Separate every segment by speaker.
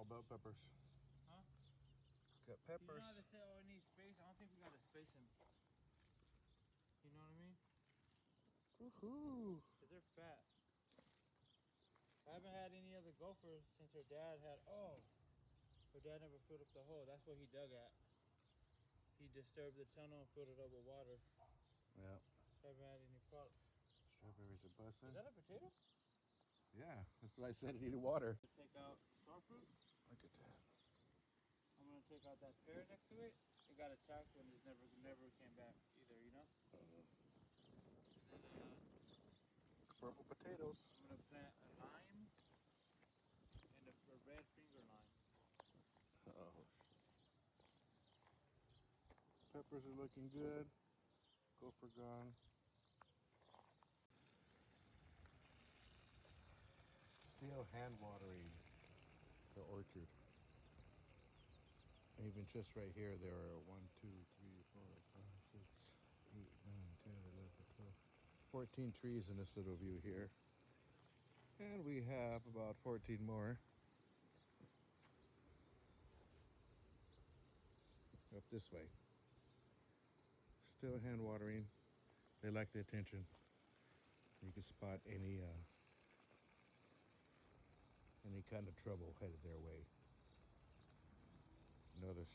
Speaker 1: bell peppers.
Speaker 2: Huh?
Speaker 1: Got
Speaker 2: You know
Speaker 1: peppers.
Speaker 2: how they say, oh, it needs space? I don't think we got to space them. You know what I mean?
Speaker 1: Woohoo!
Speaker 2: Because they're fat. I haven't had any other gophers since her dad had, her dad never filled up the hole. That's what he dug at. He disturbed the tunnel and filled it up with water.
Speaker 1: Yeah.
Speaker 2: Haven't had any problem.
Speaker 1: Strawberries are busting.
Speaker 2: Is that a potato?
Speaker 1: Yeah, that's what I said. It needed water.
Speaker 2: Take out star fruit.
Speaker 1: Look at that.
Speaker 2: I'm gonna take out that pear next to it. It got attacked and it never came back either, you know? And then
Speaker 1: Purple potatoes.
Speaker 2: I'm gonna plant a lime and a red finger lime.
Speaker 1: Oh. Peppers are looking good. Gopher gone. Still hand watering the orchard. And even just right here, there are 1, 2, 3, 4, 5, 6, 8, 9, 10, 11, 12, 14 trees in this little view here. And we have about 14 more up this way. Still hand watering. They like the attention. You can spot any kind of trouble headed their way. Another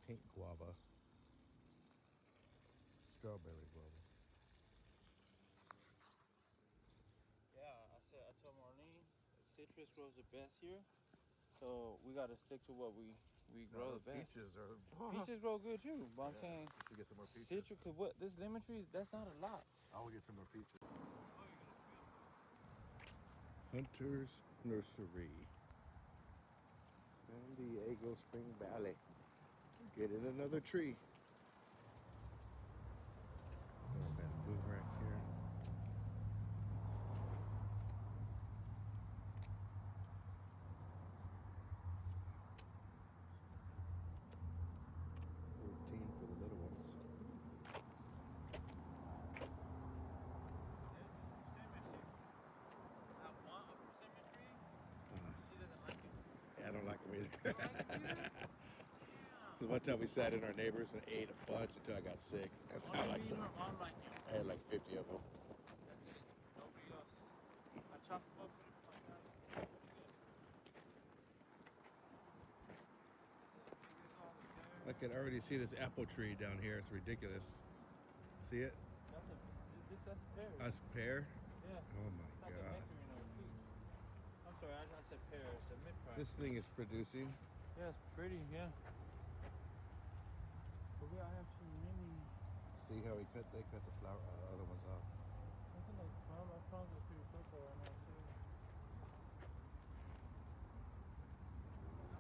Speaker 1: pink guava, strawberry guava.
Speaker 2: Yeah, I told Marlene, citrus grows the best here, so we gotta stick to what we grow the best.
Speaker 1: Peaches are.
Speaker 2: Peaches grow good too, but I'm saying
Speaker 1: We should get some more peaches.
Speaker 2: citrus. Cause what this lemon trees, that's not a lot.
Speaker 1: I will get some more peaches.
Speaker 2: Oh, you're gonna
Speaker 1: Hunter's Nursery, San Diego Spring Valley. Getting another tree. Little bamboo right here. For the little ones.
Speaker 2: I want a persimmon tree. She doesn't like it.
Speaker 1: Yeah, I don't like them either.
Speaker 2: You don't like it either? Damn.
Speaker 1: One time we sat in our neighbors and ate a bunch until I got sick. I
Speaker 2: Only
Speaker 1: like
Speaker 2: me and her
Speaker 1: some.
Speaker 2: mom like it.
Speaker 1: I had like 50 of them.
Speaker 2: That's it. Nobody else. I chop them up, put them in my salad.
Speaker 1: I can already see this apple tree down here. It's ridiculous. See it?
Speaker 2: That's a pear.
Speaker 1: That's pear?
Speaker 2: Yeah.
Speaker 1: Oh my
Speaker 2: It's like
Speaker 1: God.
Speaker 2: a nectarine or a peach. I'm sorry, I said pear. It's a mid-price.
Speaker 1: This thing is producing.
Speaker 2: Yeah, it's pretty, yeah. But we have too many.
Speaker 1: See how they cut the flower other ones off.
Speaker 2: That's a nice plum. My plums are pretty purple right now too.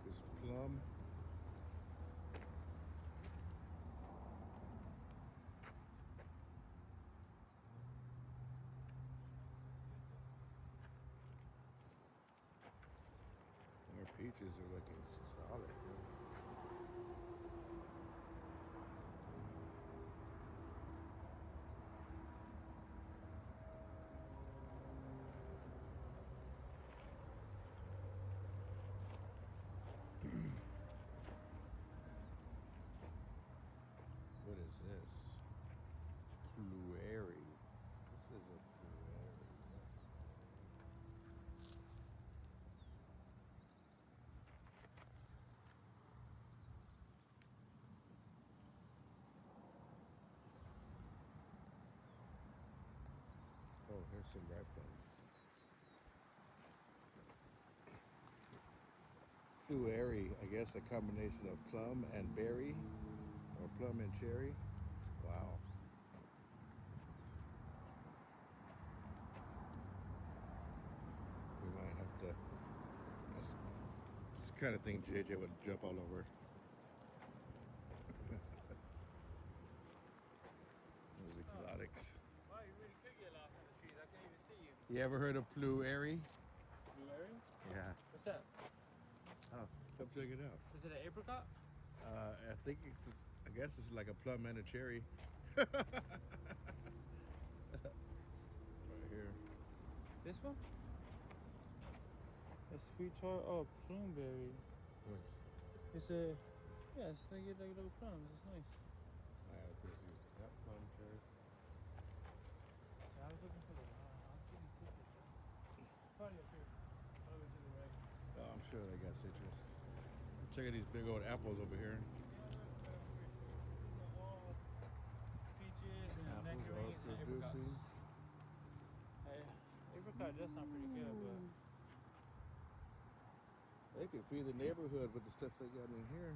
Speaker 1: This plum. Our peaches are looking solid. What is this? Blueberry. This is a blueberry. Oh, here's some ripe ones. Blueberry, I guess a combination of plum and berry, or plum and cherry. Wow. We might have to. This kind of thing JJ would jump all over. Those exotics.
Speaker 2: Wow, you really could get lost in the trees. I can't even see you.
Speaker 1: You ever heard of blueberry?
Speaker 2: Blueberry?
Speaker 1: Yeah.
Speaker 2: What's that?
Speaker 1: Oh, come check it out.
Speaker 2: Is it an apricot?
Speaker 1: I think I guess it's like a plum and a cherry. Right here.
Speaker 2: This one? A sweet tart. Oh, plumeberry.
Speaker 1: Hmm.
Speaker 2: It's a. Yeah, it's like little plums. It's nice.
Speaker 1: Yep, plum cherry.
Speaker 2: Yeah, I was looking for the. I was getting citrus. Probably up here. A little bit to the right.
Speaker 1: Oh, I'm sure they got citrus. Check out these big old apples over here.
Speaker 2: Yeah, look, these are all peaches and
Speaker 1: Apples
Speaker 2: nectarines
Speaker 1: are
Speaker 2: and apricots.
Speaker 1: producing.
Speaker 2: Hey, apricot does sound pretty good, but
Speaker 1: They could feed the neighborhood with the stuff they got in here.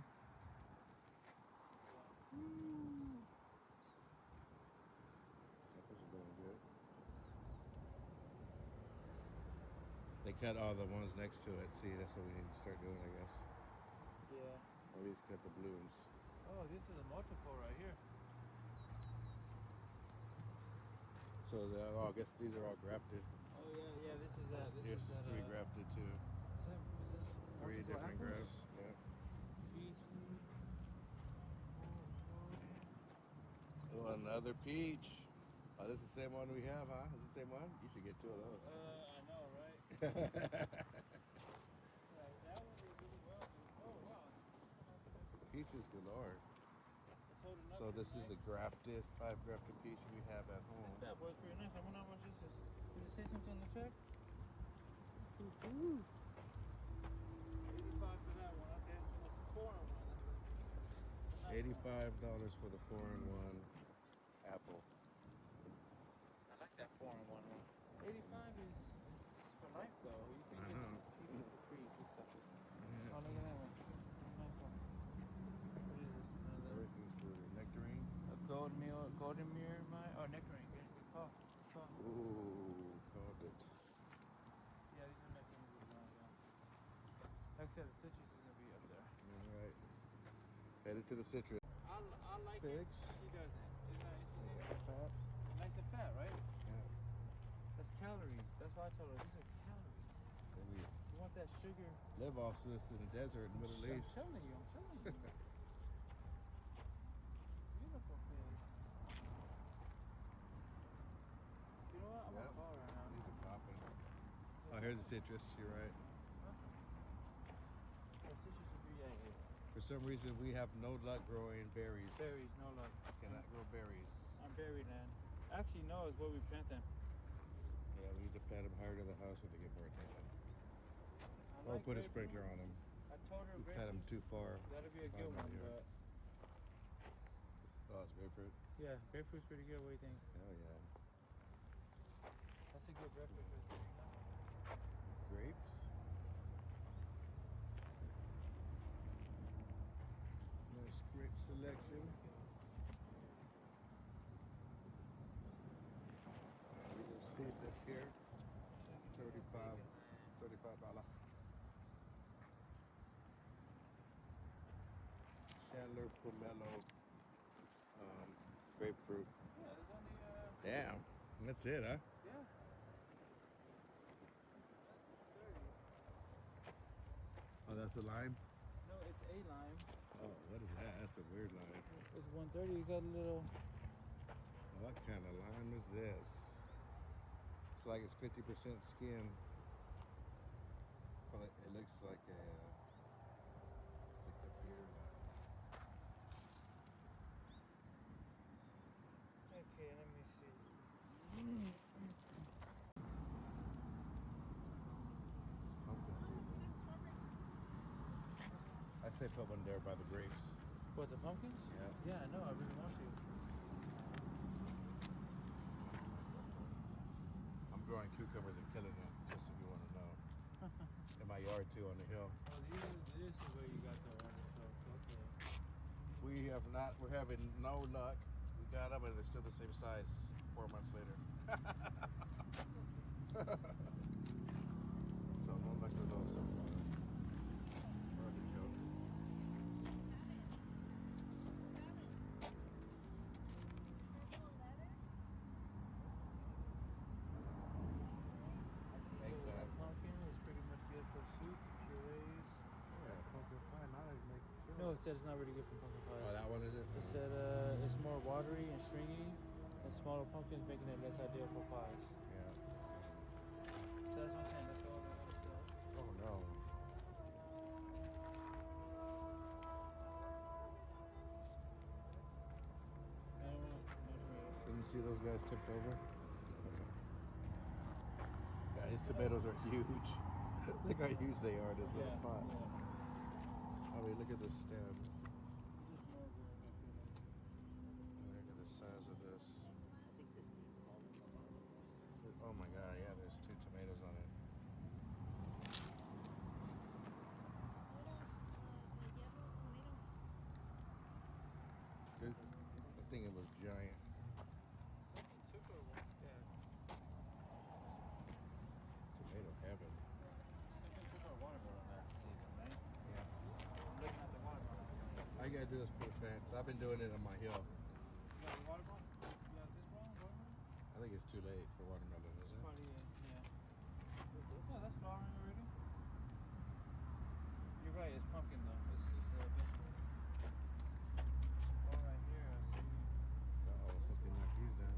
Speaker 1: Apples are doing good. They cut all the ones next to it. See, that's what we need to start doing, I guess.
Speaker 2: yeah.
Speaker 1: At least cut the blooms.
Speaker 2: Oh, this is a multiple right here.
Speaker 1: So I guess these are all grafted.
Speaker 2: Oh yeah. This is that. This
Speaker 1: Here's
Speaker 2: is that.
Speaker 1: three grafted too.
Speaker 2: Is this
Speaker 1: Three
Speaker 2: multiple
Speaker 1: different
Speaker 2: apples?
Speaker 1: grafts. Yeah.
Speaker 2: Peach.
Speaker 1: Oh, another peach. Oh, this is the same one we have, huh? Is it the same one? You should get two of those.
Speaker 2: I know, right? Yeah, that one did really well, dude. Oh wow.
Speaker 1: Peaches galore.
Speaker 2: It's holding up.
Speaker 1: So this
Speaker 2: pretty
Speaker 1: is the
Speaker 2: nice.
Speaker 1: grafted, 5 grafted peach we have at home.
Speaker 2: That boy's pretty nice. I wonder how much this is. Did it say something on the check? 85 for that one. Okay. That's a 4-in-1. That's a nice one.
Speaker 1: $85 for the 4-in-1 apple.
Speaker 2: I like that 4-in-1 one. 85 is for life though. You can
Speaker 1: I
Speaker 2: get
Speaker 1: know.
Speaker 2: pieces for trees. This stuff is.
Speaker 1: Yeah.
Speaker 2: Oh, look at that one. Nice one. What is this?
Speaker 1: Everything's for nectarine.
Speaker 2: A golden mirror, or nectarine. Good call. Good call.
Speaker 1: Ooh, called it.
Speaker 2: Yeah, these are nectarines as well. Yeah. Like I said, the citrus is gonna be up there.
Speaker 1: All right. Headed to the citrus.
Speaker 2: I like
Speaker 1: Pigs.
Speaker 2: it. She doesn't. Isn't that
Speaker 1: They
Speaker 2: interesting?
Speaker 1: got fat.
Speaker 2: Nice and fat, right?
Speaker 1: Yeah.
Speaker 2: That's calories. That's why I told her these are calories.
Speaker 1: They
Speaker 2: You want that sugar?
Speaker 1: live off this in the desert in the Middle East.
Speaker 2: I'm telling you. Beautiful pigs. You know what? I'm
Speaker 1: Yep.
Speaker 2: gonna call her now.
Speaker 1: These are popping. Oh, here's the citrus. You're right.
Speaker 2: Yeah, citrus would be here.
Speaker 1: For some reason, we have no luck growing berries.
Speaker 2: Berries, no luck.
Speaker 1: Cannot grow berries.
Speaker 2: On berry land. Actually, no, is where we plant them.
Speaker 1: Yeah, we need to plant them higher to the house so they get more attention.
Speaker 2: I
Speaker 1: Or
Speaker 2: like
Speaker 1: put a
Speaker 2: grapefruit.
Speaker 1: sprinkler on them.
Speaker 2: I told her
Speaker 1: We plant them
Speaker 2: grapefruit.
Speaker 1: too far.
Speaker 2: That'll be a
Speaker 1: out
Speaker 2: good
Speaker 1: in my
Speaker 2: one,
Speaker 1: yard.
Speaker 2: but
Speaker 1: Oh, it's grapefruit.
Speaker 2: yeah, grapefruit's pretty good. What do you think?
Speaker 1: Hell yeah.
Speaker 2: That's a good breakfast right there, you know?
Speaker 1: Grapes. Nice grape selection. These are seedless here. $35. Chandler Pomelo grapefruit.
Speaker 2: Yeah, there's only
Speaker 1: Damn. That's it, huh?
Speaker 2: yeah. That's 130.
Speaker 1: Oh, that's the lime?
Speaker 2: No, it's a lime.
Speaker 1: Oh, what is that? That's a weird lime.
Speaker 2: It's 130. You got a little.
Speaker 1: What kind of lime is this? It's like it's 50% skin. Well, it looks like a beer lime.
Speaker 2: Okay, let me see.
Speaker 1: Pumpkin season. I say put one there by the grapes.
Speaker 2: What, the pumpkins?
Speaker 1: Yeah.
Speaker 2: Yeah, I know. I really want to.
Speaker 1: I'm growing cucumbers and killing them, just if you want to know. In my yard too, on the hill.
Speaker 2: Oh, this is where you got the other stuff. Okay.
Speaker 1: We're having no luck. We got them and they're still the same size 4 months later. So no luck with those so far. Artichoke. Make
Speaker 2: So
Speaker 1: that.
Speaker 2: pumpkin is pretty much good for soup, purees.
Speaker 1: Yeah, pumpkin pie. Now they make it.
Speaker 2: No, it said it's not really good for pumpkin pie.
Speaker 1: Oh, that one is it?
Speaker 2: It said it's more watery and stringy, and smaller pumpkins making it less ideal for pies.
Speaker 1: Yeah.
Speaker 2: So that's what I'm saying. That's all that I'm saying.
Speaker 1: Oh, Oh.
Speaker 2: I don't want no tomatoes.
Speaker 1: Can you see those guys tipped over? Yeah, these tomatoes are huge. Look how huge they are in this little pot.
Speaker 2: Yeah.
Speaker 1: I mean, look at this stem.
Speaker 2: This is more good, I feel like.
Speaker 1: Look at the size of this.
Speaker 3: I think the seeds fall in the bottom.
Speaker 1: Oh my god, yeah, there's 2 tomatoes on it.
Speaker 3: The yellow tomatoes.
Speaker 1: Dude, I think it was giant.
Speaker 2: Something took a one. Yeah.
Speaker 1: Tomato heaven.
Speaker 2: Something took our watermelon last season, right?
Speaker 1: Yeah.
Speaker 2: I'm looking at the watermelon.
Speaker 1: All you gotta do is put a fence. I've been doing it on my hill.
Speaker 2: You got the watermelon? You got this one, watermelon?
Speaker 1: I think it's too late for watermelon, isn't it?
Speaker 2: Probably is, yeah. No, that's flowering already. You're right, it's pumpkin though. It's vegetable. Oh, right here, I see.
Speaker 1: Uh-oh, something knocked these down.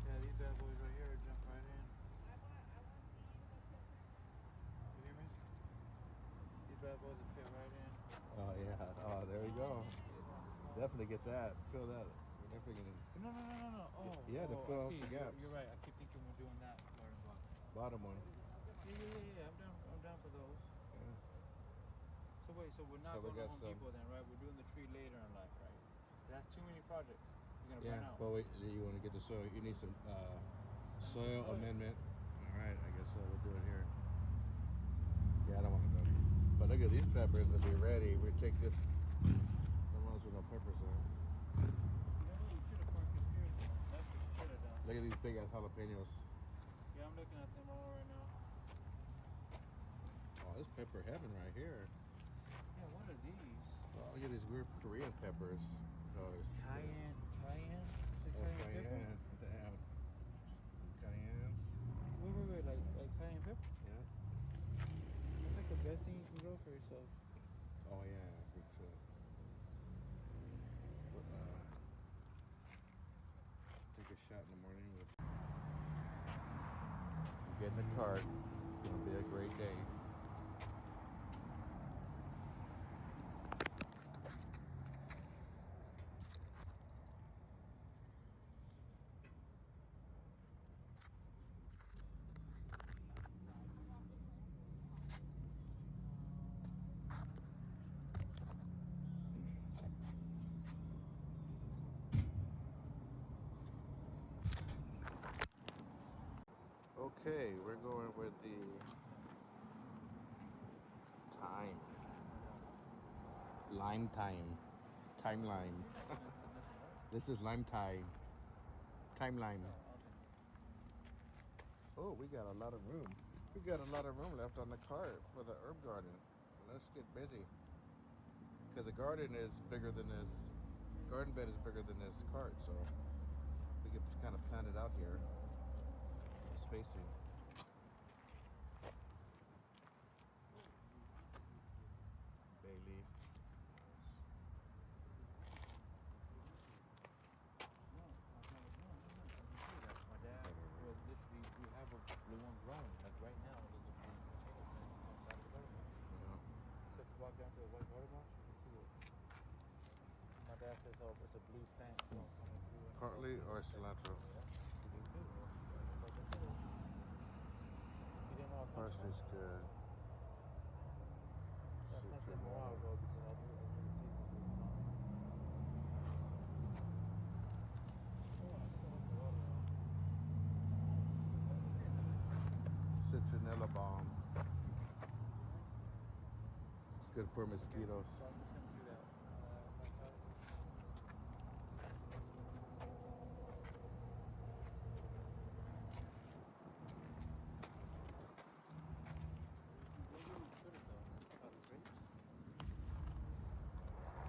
Speaker 2: Yeah, these bad boys right here jump right in. You hear me? These bad boys will fit right in.
Speaker 1: Oh, yeah. Oh, there we go. Definitely get that. Fill that. We're definitely gonna...
Speaker 2: No. Oh,
Speaker 1: Yeah, to fill
Speaker 2: I
Speaker 1: up
Speaker 2: see.
Speaker 1: the gaps.
Speaker 2: You're right. I keep thinking we're doing that garden block.
Speaker 1: Bottom one.
Speaker 2: Yeah. I'm down for those.
Speaker 1: Yeah.
Speaker 2: So wait, so we're not
Speaker 1: So we
Speaker 2: going to
Speaker 1: got
Speaker 2: Home
Speaker 1: some-
Speaker 2: Depot then, right? We're doing the tree later in life, right? That's too many projects. You're gonna burn
Speaker 1: Yeah,
Speaker 2: out.
Speaker 1: but wait, you want to get the soil. You need some soil
Speaker 2: soil.
Speaker 1: amendment. All right, I guess we'll do it here. Yeah, I don't want to do it. But look at these peppers that be ready. We take this, the ones with no peppers on.
Speaker 2: You know what? We should have parked it here. That's what you should have done.
Speaker 1: Look at these big ass jalapenos.
Speaker 2: Yeah, I'm looking at them all right now.
Speaker 1: Oh, this pepper heaven right here.
Speaker 2: Yeah, what are these?
Speaker 1: Oh, look at these weird Korean peppers. Oh, there's
Speaker 2: Cayenne. Is it
Speaker 1: Oh,
Speaker 2: cayenne pepper?
Speaker 1: cayenne. Damn. Cayennes.
Speaker 2: Wait, like cayenne pepper?
Speaker 1: Yeah.
Speaker 2: That's like the best thing you can grow for yourself.
Speaker 1: Oh yeah, good shit. But, take a shot in the morning with. Get in the cart. It's gonna be a great day. Okay, we're going with the time. Lime time. Timeline. This is lime time. Timeline. Oh, we got a lot of room. We got a lot of room left on the cart for the herb garden. Let's get busy. Because the garden is bigger than this. Garden bed is bigger than this cart, so we can kind of plan it out here. The spacing. Bay leaf.
Speaker 2: My dad was literally, we have a blue one growing. Like right now, there's a blue potato plant outside the garden.
Speaker 1: Yeah.
Speaker 2: So if you walk down to the white water box, you can see it. My dad says, oh, it's a blue plant coming through.
Speaker 1: Partly or cilantro? Parsley's good.
Speaker 2: Yeah, I planted them a
Speaker 1: Citronella.
Speaker 2: while ago because I knew the season was on.
Speaker 1: Citronella balm. It's good for mosquitoes.
Speaker 2: So I'm just gonna do that.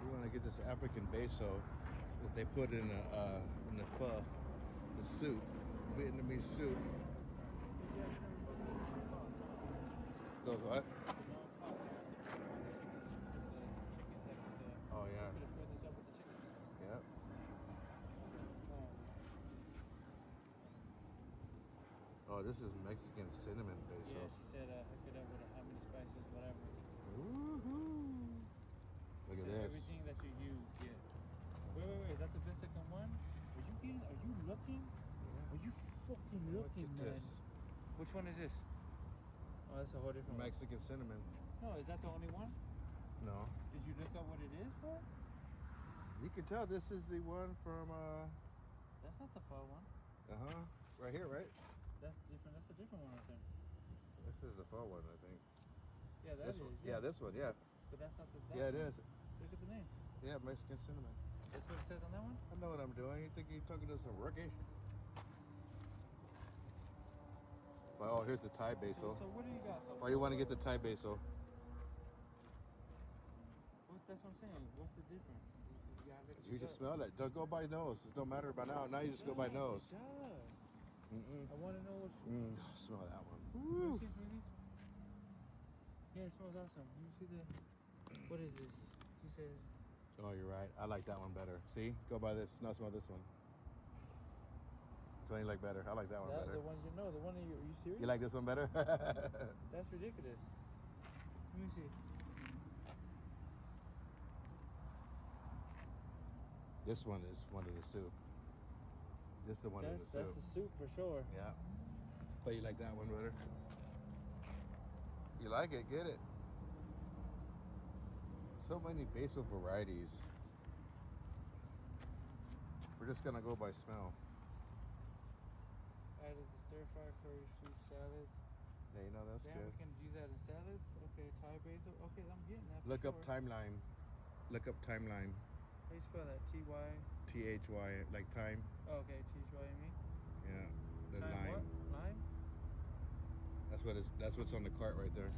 Speaker 1: You want to get this African basil that they put in the pho, the soup, Vietnamese soup. Those what? Oh yeah. Yep. Oh, this is Mexican cinnamon basil.
Speaker 2: Yeah, she said hook it up with how many spices, whatever.
Speaker 1: Woohoo! Look at
Speaker 2: So
Speaker 1: this.
Speaker 2: everything that you use, get. Wait. Is that the Bisecon one? Are you getting? Are you looking? Are you fucking
Speaker 1: Look
Speaker 2: looking,
Speaker 1: at
Speaker 2: man?
Speaker 1: this.
Speaker 2: Which one is this? Oh, that's a whole different one.
Speaker 1: Mexican cinnamon.
Speaker 2: No, is that the only one?
Speaker 1: No.
Speaker 2: Did you look up what it is for?
Speaker 1: You can tell this is the one from
Speaker 2: That's not the fall one.
Speaker 1: right here, right?
Speaker 2: That's different. That's a different one, I think.
Speaker 1: This is the fall one, I think.
Speaker 2: Yeah, that
Speaker 1: This
Speaker 2: is.
Speaker 1: one.
Speaker 2: Yeah.
Speaker 1: This one, yeah.
Speaker 2: But that's not the.
Speaker 1: Yeah, it
Speaker 2: one.
Speaker 1: is.
Speaker 2: Look at the name.
Speaker 1: Yeah, Mexican cinnamon.
Speaker 2: That's what it says on that one.
Speaker 1: I know what I'm doing. You think you're talking to some rookie? Oh, here's the Thai basil.
Speaker 2: So what do you got? So
Speaker 1: Why you want to get the Thai basil?
Speaker 2: that's what I'm saying. What's the difference? You gotta look
Speaker 1: You
Speaker 2: this
Speaker 1: just
Speaker 2: up.
Speaker 1: smell it. Don't go by nose. It don't matter by now. Now you just go by nose.
Speaker 2: It does.
Speaker 1: Mm-mm.
Speaker 2: I want to know what's.
Speaker 1: Smell that one.
Speaker 2: Let
Speaker 1: Woo.
Speaker 2: me see, maybe. Yeah, it smells awesome. You see the. What is this? She said.
Speaker 1: Oh, you're right. I like that one better. See? Go by this. Now smell this one. Which one you like better? I like that one better.
Speaker 2: The one you know. The one you. Are you serious?
Speaker 1: You like this one better?
Speaker 2: That's ridiculous. Let me see.
Speaker 1: This one is one of the soup. This is the one of the soup.
Speaker 2: That's the soup for sure.
Speaker 1: Yeah. But you like that one better? You like it? Get it. So many basil varieties. We're just gonna go by smell.
Speaker 2: Added the stir-fry curry soup salads.
Speaker 1: Yeah, you know that's
Speaker 2: Damn,
Speaker 1: good.
Speaker 2: we can use that in salads. Okay, Thai basil. Okay, I'm getting that.
Speaker 1: Look
Speaker 2: for
Speaker 1: up
Speaker 2: sure.
Speaker 1: timeline. Look up timeline.
Speaker 2: How do you spell that? T-Y?
Speaker 1: T-H-Y, like time.
Speaker 2: Oh, okay, T-H-Y-M-E.
Speaker 1: Yeah. The
Speaker 2: Time
Speaker 1: lime.
Speaker 2: what? Lime?
Speaker 1: That's what's on the cart right there.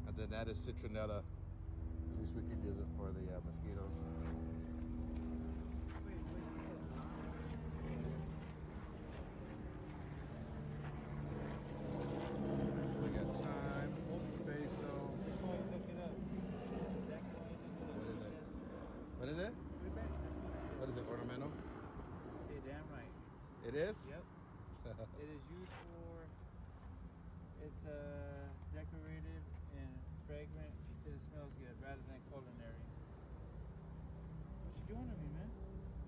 Speaker 1: And then that is citronella. At least we can use it for the mosquitoes.
Speaker 2: Wait,
Speaker 1: So we got thyme, basil.
Speaker 2: that's why you look it up. That's exactly why you look it up.
Speaker 1: What is it?
Speaker 2: Put it back.
Speaker 1: What is it? Ornamental?
Speaker 2: You're damn right.
Speaker 1: It is?
Speaker 2: Yep. It is used for. It's decorative and fragrant. It smells good rather than culinary. What you doing to me, man?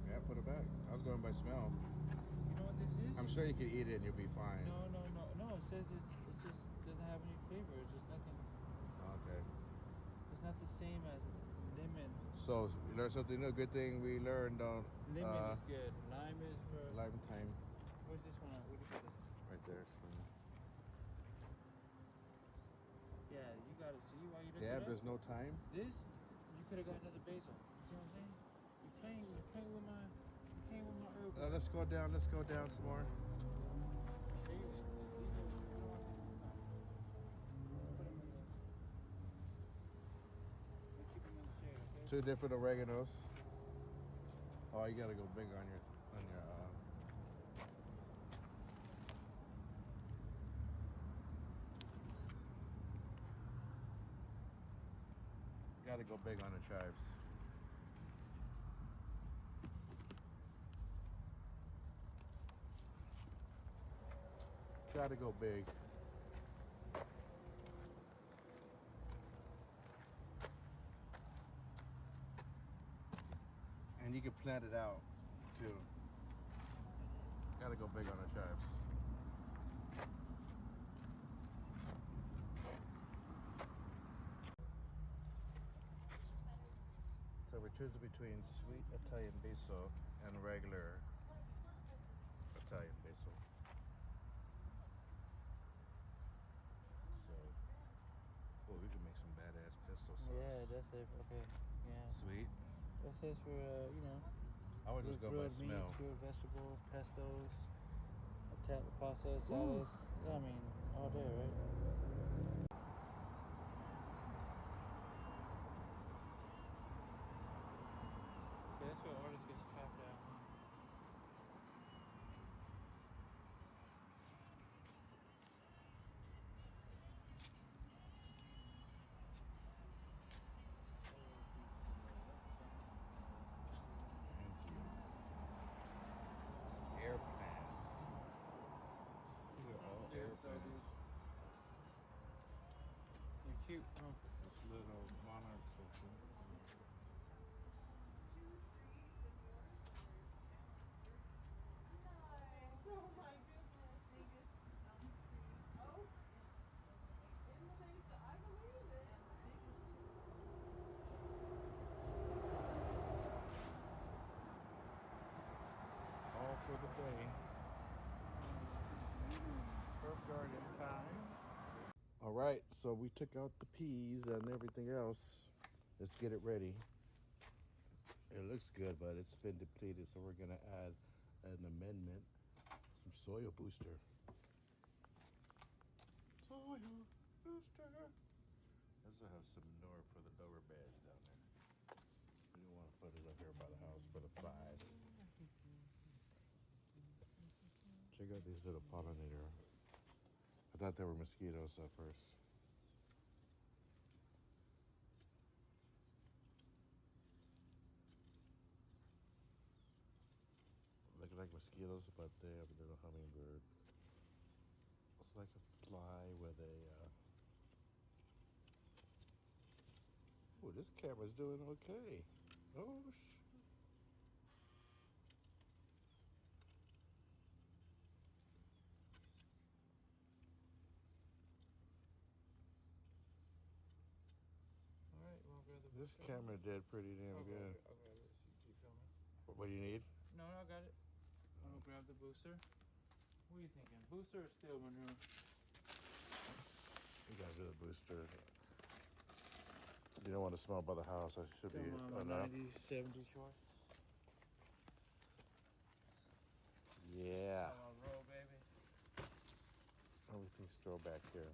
Speaker 1: Yeah, put it back. I was going by smell.
Speaker 2: You know what this is?
Speaker 1: I'm sure you can eat it and you'll be fine.
Speaker 2: No. It says it just doesn't have any flavor. It's just nothing.
Speaker 1: Okay.
Speaker 2: It's not the same as lemon.
Speaker 1: So you learned something new. Good thing we learned on
Speaker 2: Lemon is good. Lime is for.
Speaker 1: lime thyme
Speaker 2: Where's this one at? Where'd you put this?
Speaker 1: right there.
Speaker 2: Yeah, you gotta see why you look
Speaker 1: Damn,
Speaker 2: it up.
Speaker 1: there's no time.
Speaker 2: This, you could have got another basil. You see what I'm saying? You're playing with my herb.
Speaker 1: Let's go down. Let's go down some more. Two different oreganos. Oh, you gotta go big on your Gotta go big on the chives. Gotta go big. And you can plant it out too. Gotta go big on the chives. So we're choosing between sweet Italian basil and regular Italian basil. So, oh, we can make some badass pesto sauce.
Speaker 2: Yeah, that's it. Okay, yeah.
Speaker 1: Sweet.
Speaker 2: That says for
Speaker 1: I would just go by
Speaker 2: grilled
Speaker 1: smell.
Speaker 2: meats, grilled vegetables, pestos, pasta, salads. I mean, all day, right? Yeah, that's where artists gets trapped out.
Speaker 1: Air plants. These are all air plants. right, so we took out the peas and everything else. Let's get it ready. It looks good, but it's been depleted, so we're gonna add an amendment, some soil booster. Soil booster. Let's have some manure for the lower beds down there. We don't want to put it up here by the house for the flies. Check out these little pollinator. I thought they were mosquitoes at first. Look like mosquitoes, but they have a little hummingbird. It's like a fly with a. Oh, this camera's doing okay. Oh,
Speaker 2: All right, you want to grab the
Speaker 1: this
Speaker 2: booster?
Speaker 1: camera did pretty damn
Speaker 2: I'll grab
Speaker 1: good.
Speaker 2: it. I'll grab it. Keep filming.
Speaker 1: What do you need?
Speaker 2: No, I got it. I'm gonna grab the booster. What are you thinking? Booster or steel manure?
Speaker 1: You gotta do the booster. You don't want to smell by the house. That should be
Speaker 2: My
Speaker 1: enough.
Speaker 2: 90, 70 shorts.
Speaker 1: Yeah.
Speaker 2: I'm on roll, baby.
Speaker 1: Everything's still back here.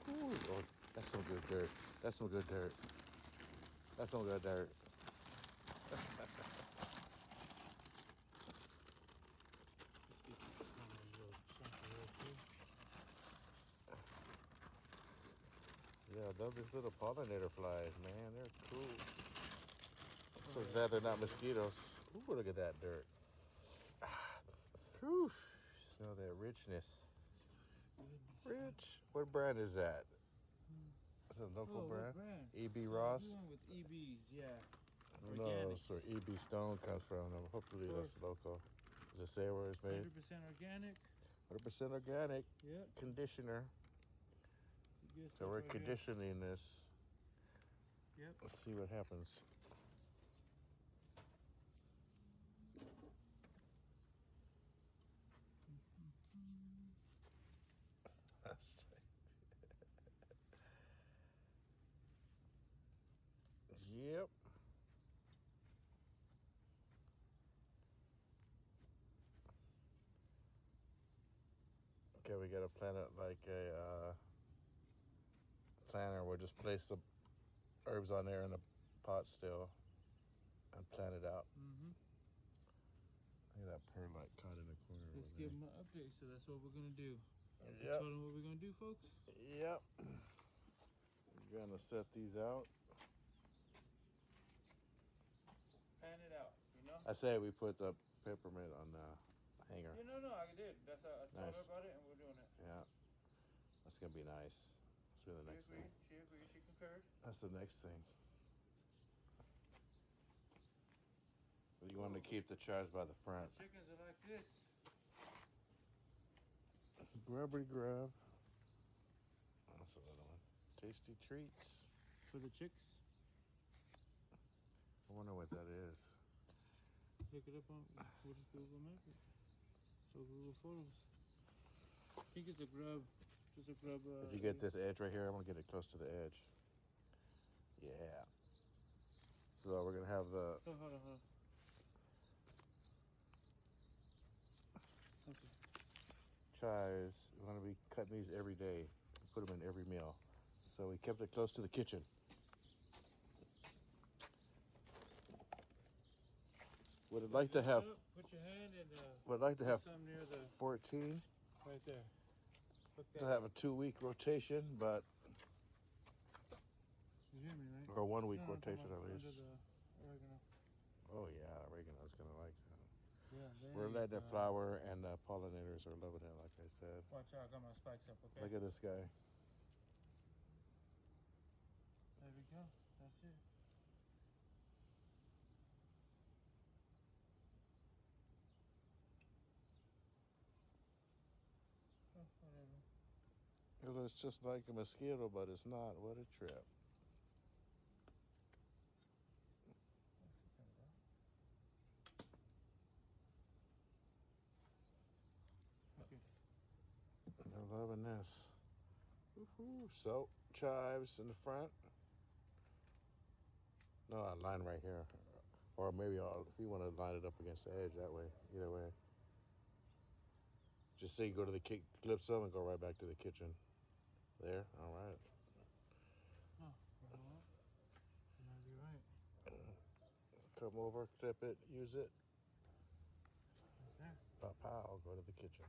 Speaker 1: Ooh, oh, that's some good dirt. That's some good dirt. That's some good dirt. Yeah, I love these little pollinator flies, man. They're cool. I'm so glad they're not mosquitoes. Ooh, look at that dirt. Whew. Smell that richness. Rich. What brand is that? Is it a local
Speaker 2: What
Speaker 1: brand? EB Ross?
Speaker 2: Doing with EBs, yeah.
Speaker 1: No, that's where EB Stone comes from. Hopefully that's local. Does it say where it's made?
Speaker 2: 100% organic.
Speaker 1: 100% organic.
Speaker 2: Yep.
Speaker 1: Conditioner. So we're conditioning this.
Speaker 2: Yep.
Speaker 1: Let's see what happens. Yep. Okay, we gotta plant it like a planter. We'll just place the herbs on there in a pot still and plant it out.
Speaker 2: Mm-hmm.
Speaker 1: Look at that perlite caught in the corner.
Speaker 2: Let's give them an update. So that's what we're gonna do.
Speaker 1: Yep.
Speaker 2: You told them what we're gonna do, folks.
Speaker 1: Yep. We're gonna set these out.
Speaker 2: Pan it out, you know.
Speaker 1: I say we put the peppermint on the hanger.
Speaker 2: Yeah, no, I did. That's how I told
Speaker 1: Nice.
Speaker 2: her about it, and we're doing it.
Speaker 1: Yeah. That's gonna be nice. Let's do the next thing.
Speaker 2: She agreed. She concurred.
Speaker 1: That's the next thing. But you want to keep the chives by the front.
Speaker 2: The chickens are like this.
Speaker 1: Grubby grub. That's another one. Tasty treats.
Speaker 2: For the chicks.
Speaker 1: I wonder what that is.
Speaker 2: Look it up on what is Google Map it. So Google Photos. I think it's a grub. Just a grub.
Speaker 1: Did you get this edge right here? I'm gonna get it close to the edge. Yeah. So we're gonna have the.
Speaker 2: Oh, hold on. Okay.
Speaker 1: Chives. We're gonna be cutting these every day. Put them in every meal. So we kept it close to the kitchen. Would it like to have?
Speaker 2: Put your hand in.
Speaker 1: Would like to have
Speaker 2: some near the
Speaker 1: 14
Speaker 2: right there.
Speaker 1: to have a 2-week rotation, but
Speaker 2: you hear me, right?
Speaker 1: or 1-week
Speaker 2: No,
Speaker 1: rotation at
Speaker 2: under
Speaker 1: least.
Speaker 2: the oregano.
Speaker 1: Oh yeah, oregano's gonna like that.
Speaker 2: Yeah,
Speaker 1: We're letting it flower, and the pollinators are loving it, like I said.
Speaker 2: Watch out, I got my spikes up, okay?
Speaker 1: Look at this guy.
Speaker 2: There we go. That's it. Oh, whatever.
Speaker 1: It looks just like a mosquito, but it's not. What a trip. They're loving this. Woo-hoo. So, chives in the front. No, I line right here. Or maybe if you want to line it up against the edge that way. Either way. Just say you go to the calypso and go right back to the kitchen. There. All right.
Speaker 2: Oh, you know what? You might be right.
Speaker 1: Come over, clip it, use it.
Speaker 2: Okay.
Speaker 1: Pow, go to the kitchen.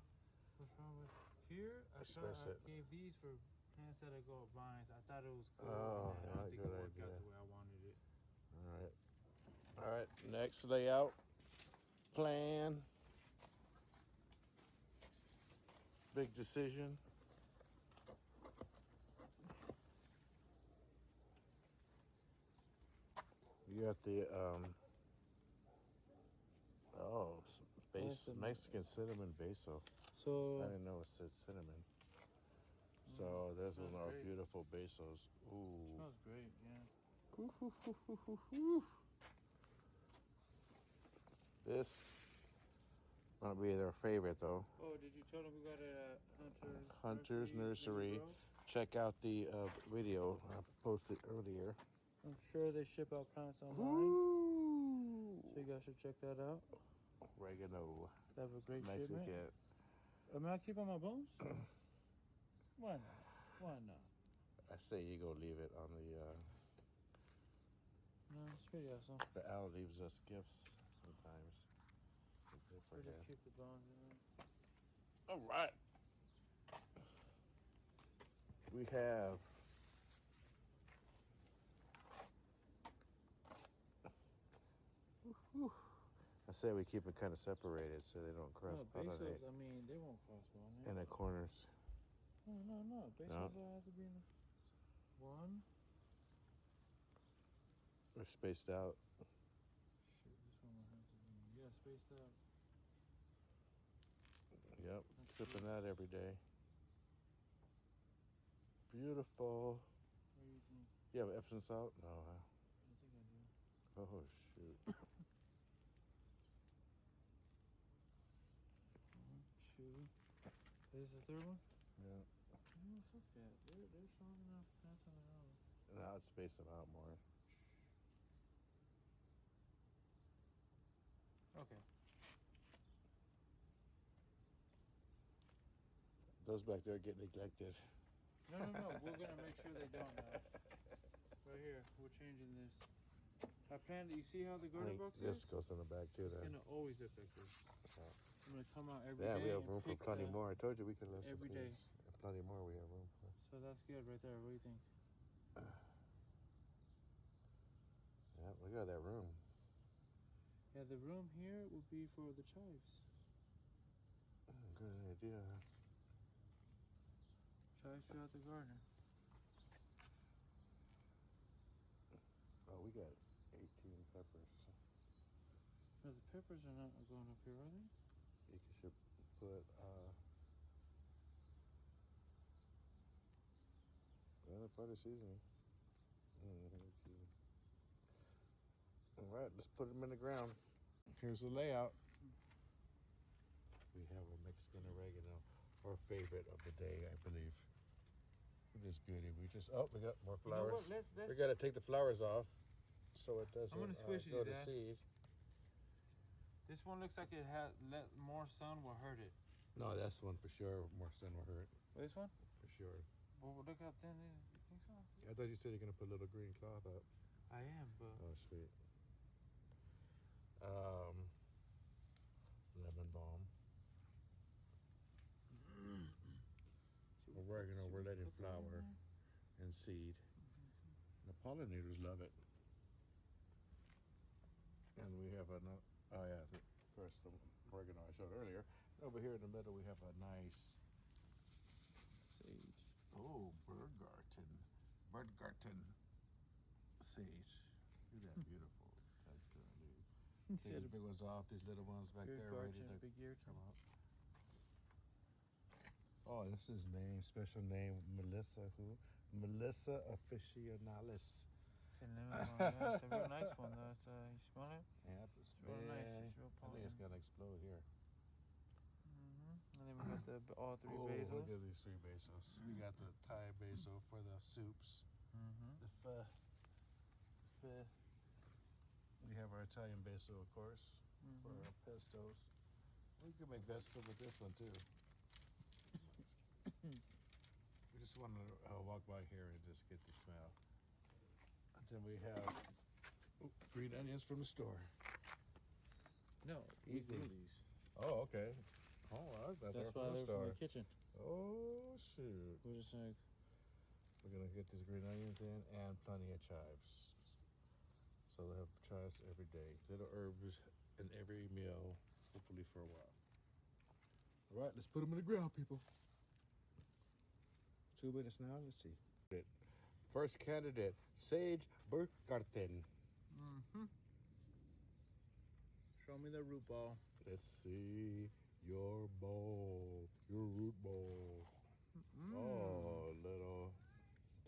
Speaker 2: What's wrong with here? I
Speaker 1: Space it.
Speaker 2: gave these for plants that go up vines. I thought it was cool.
Speaker 1: Oh,
Speaker 2: and I
Speaker 1: yeah,
Speaker 2: don't think it
Speaker 1: good
Speaker 2: worked
Speaker 1: idea.
Speaker 2: out the way I wanted it.
Speaker 1: All right, next layout plan. Big decision. You got the Mexican cinnamon basil. I
Speaker 2: So
Speaker 1: didn't know it said cinnamon. So there's one of our
Speaker 2: great.
Speaker 1: beautiful basils. Ooh.
Speaker 2: Smells great, yeah.
Speaker 1: This might be their favorite though.
Speaker 2: Oh, did you tell them we got it at
Speaker 1: Hunter's Nursery.
Speaker 2: Grove?
Speaker 1: Check out the video I posted earlier.
Speaker 2: I'm sure they ship out plants online,
Speaker 1: Ooh.
Speaker 2: so you guys should check that out.
Speaker 1: Oregano.
Speaker 2: They have a great shipment.
Speaker 1: Mexican.
Speaker 2: Am I keep on my bones? Why not? Why not?
Speaker 1: I say you go leave it on the.
Speaker 2: No, it's pretty awesome.
Speaker 1: The owl leaves us gifts sometimes. So good for
Speaker 2: Pretty
Speaker 1: that.
Speaker 2: keep the bones in there.
Speaker 1: All right. We have. Whew. I say we keep it kind of separated so they don't cross
Speaker 2: No,
Speaker 1: pollinate
Speaker 2: basils, I mean, they won't cross pollinate.
Speaker 1: in the corners.
Speaker 2: No. Basils all have to be in the one.
Speaker 1: They're spaced out.
Speaker 2: Shoot, this one will have to be, yeah, spaced out.
Speaker 1: Yep, tripping that every day. Beautiful.
Speaker 2: What do you think?
Speaker 1: You have Epsom salt? No, huh?
Speaker 2: I think I do.
Speaker 1: Oh, shoot.
Speaker 2: 1, 2. Is this the third one?
Speaker 1: Yeah.
Speaker 2: No, fuck that. They're strong enough. That's on their own.
Speaker 1: Now I'd space them out more.
Speaker 2: Okay.
Speaker 1: Those back there get neglected.
Speaker 2: No. We're gonna make sure they don't now. Right here, we're changing this. I planned. You see how the
Speaker 1: I
Speaker 2: garden
Speaker 1: think
Speaker 2: box
Speaker 1: this
Speaker 2: is?
Speaker 1: goes in the back too
Speaker 2: It's
Speaker 1: then.
Speaker 2: gonna always look like this.
Speaker 1: Okay.
Speaker 2: I'm gonna come out every day.
Speaker 1: Yeah, we have
Speaker 2: and
Speaker 1: room for
Speaker 2: pick
Speaker 1: plenty
Speaker 2: the-
Speaker 1: more. I told you we could live some
Speaker 2: every day.
Speaker 1: things. And plenty more we have room for.
Speaker 2: So that's good right there. What do you think?
Speaker 1: Yeah, we got that room.
Speaker 2: Yeah, the room here would be for the chives.
Speaker 1: Good idea.
Speaker 2: Chives throughout the garden.
Speaker 1: Oh, we got 18 peppers.
Speaker 2: No, the peppers are not going up here, are they?
Speaker 1: You should put part of seasoning. All right, let's put them in the ground. Here's the layout. We have a Mexican oregano, our favorite of the day, I believe. Look at this beauty. We got more flowers.
Speaker 2: You know what? Let's
Speaker 1: We got to take the flowers off so it doesn't
Speaker 2: I'm gonna squish
Speaker 1: go
Speaker 2: these,
Speaker 1: to
Speaker 2: Dad.
Speaker 1: seed.
Speaker 2: This one looks like it had more sun will hurt it.
Speaker 1: No, that's one for sure. More sun will hurt.
Speaker 2: This one?
Speaker 1: For sure.
Speaker 2: Well, look how thin this. You think so?
Speaker 1: I thought you said you're going to put a little green cloth up.
Speaker 2: I am, but
Speaker 1: Oh, sweet. Lemon balm. Oregano, we're letting flower and seed. The pollinators love it. And we have another, first the oregano I showed earlier. Over here in the middle we have a nice sage. Oh, Birdgarten sage. Isn't that beautiful? Take these big ones off, these little ones back there ready to
Speaker 2: big ear
Speaker 1: come out. Oh, this is his name, special name, Melissa Melissa officinalis.
Speaker 2: It's a real nice one though. It's, you smell it?
Speaker 1: Yep,
Speaker 2: It's real nice. It's real
Speaker 1: I think it's
Speaker 2: potent.
Speaker 1: gonna explode here.
Speaker 2: And then we got all three
Speaker 1: Oh,
Speaker 2: basils.
Speaker 1: look at these 3 basils. We got the Thai basil for the soups.
Speaker 2: Mm-hmm.
Speaker 1: The pho. We have our Italian basil, of course, for our pestos. We can make vegetable with this one too. We just want to walk by here and just get the smell. And then we have green onions from the store.
Speaker 2: No,
Speaker 1: Easy.
Speaker 2: we grew these.
Speaker 1: Oh, okay. Oh, I thought they were
Speaker 2: That's why
Speaker 1: from the
Speaker 2: they're from
Speaker 1: store.
Speaker 2: the kitchen.
Speaker 1: Oh, shoot.
Speaker 2: We're just like,
Speaker 1: We're going to get these green onions in and plenty of chives. So they'll have chives every day. Little herbs in every meal, hopefully for a while. All right, let's put them in the ground, people. 2 minutes now. Let's see. First candidate, Sage Burkharten.
Speaker 2: mm-hmm. Show me the root ball.
Speaker 1: Let's see your bowl, your root bowl. Oh, a little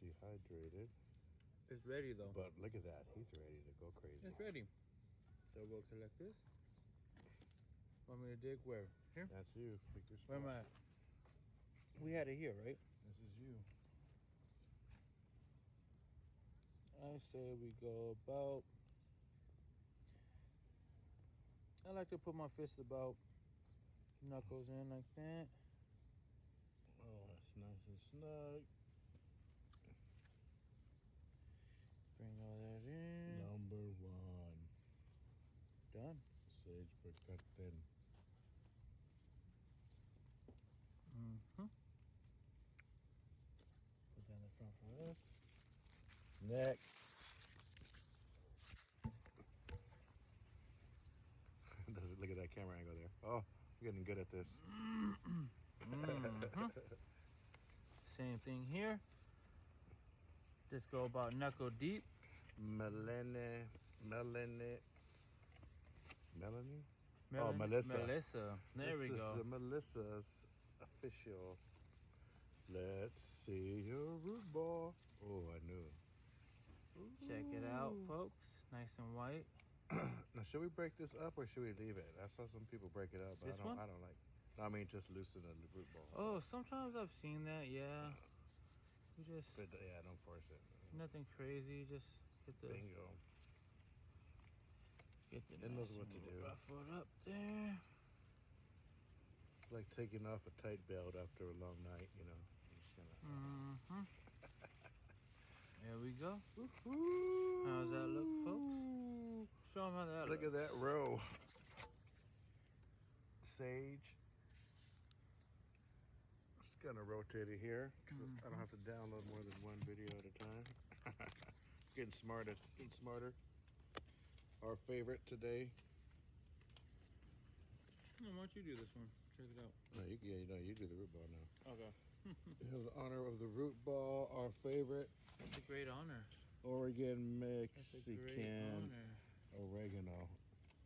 Speaker 1: dehydrated.
Speaker 2: It's ready though.
Speaker 1: But look at that. He's ready to go crazy.
Speaker 2: It's ready. So we'll collect this. Want me to dig where? Here?
Speaker 1: That's you. Pick your
Speaker 2: Where am
Speaker 1: spot.
Speaker 2: I? We had it here, right?
Speaker 1: This is you.
Speaker 2: I say we go about. I like to put my fist about knuckles in like that.
Speaker 1: Oh, that's nice and snug.
Speaker 2: Bring all that in.
Speaker 1: Number 1.
Speaker 2: Done.
Speaker 1: Sage Burkharten.
Speaker 2: Mm-hmm. Put that in the front for us.
Speaker 1: Next. Look at that camera angle there. Oh, you're getting good at this.
Speaker 2: Mm-hmm. Same thing here. Just go about knuckle deep.
Speaker 1: Melanie.
Speaker 2: Melissa.
Speaker 1: Melissa.
Speaker 2: There we go.
Speaker 1: This is Melissa's official. Let's see your root ball. Oh, I knew it.
Speaker 2: Check it out, folks. Nice and white.
Speaker 1: Now, should we break this up or should we leave it? I saw some people break it up, but
Speaker 2: This one?
Speaker 1: I don't like. No, I mean just loosen the root ball.
Speaker 2: Oh, sometimes I've seen that. Yeah. You just
Speaker 1: But yeah, don't force it.
Speaker 2: nothing crazy. Just get the
Speaker 1: Bingo.
Speaker 2: get the.
Speaker 1: It knows
Speaker 2: nice
Speaker 1: what
Speaker 2: and
Speaker 1: to do.
Speaker 2: Ruffled up there.
Speaker 1: It's like taking off a tight belt after a long night, you know. You're just gonna...
Speaker 2: Mm-hmm. There we go.
Speaker 1: Woo-hoo.
Speaker 2: How's that look, folks? Show them how that
Speaker 1: Look
Speaker 2: looks.
Speaker 1: at that row. Sage. Just gonna rotate it here because I don't have to download more than 1 video at a time. Getting smarter, getting smarter. Our favorite today.
Speaker 2: No, why don't you do this one? Check it out.
Speaker 1: No, you do the root ball now.
Speaker 2: Okay.
Speaker 1: You have the honor of the root ball, our favorite.
Speaker 2: That's a great honor.
Speaker 1: Oregon
Speaker 2: That's a great
Speaker 1: Mexican
Speaker 2: honor.
Speaker 1: oregano.